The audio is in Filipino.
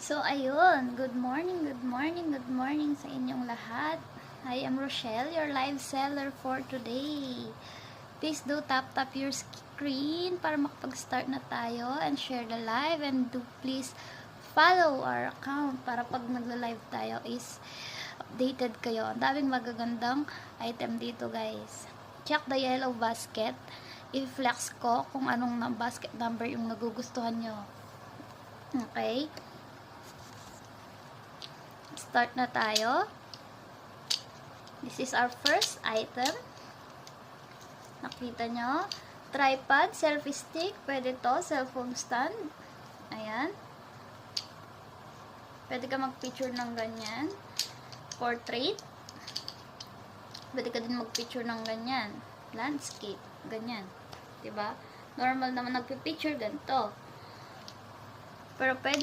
So, ayun. Good morning, good morning, good morning sa inyong lahat. I am Rochelle, your live seller for today. Please do tap your screen para makapag-start na tayo and share the live, and do please follow our account para pag nagla-live tayo is updated kayo. Ang daming magagandang item dito, guys. Check the yellow basket. I-flex ko kung anong basket number yung nagugustuhan nyo. Okay? Start na tayo. This is our first item. Nakita nyo? Tripod, selfie stick. Pwede to, cellphone stand. Ayan. Pwede ka mag-picture ng ganyan. Portrait. Pwede ka din mag-picture ng ganyan. Landscape. Ganyan. Diba? Normal naman nagpipicture ganito. Pero pwede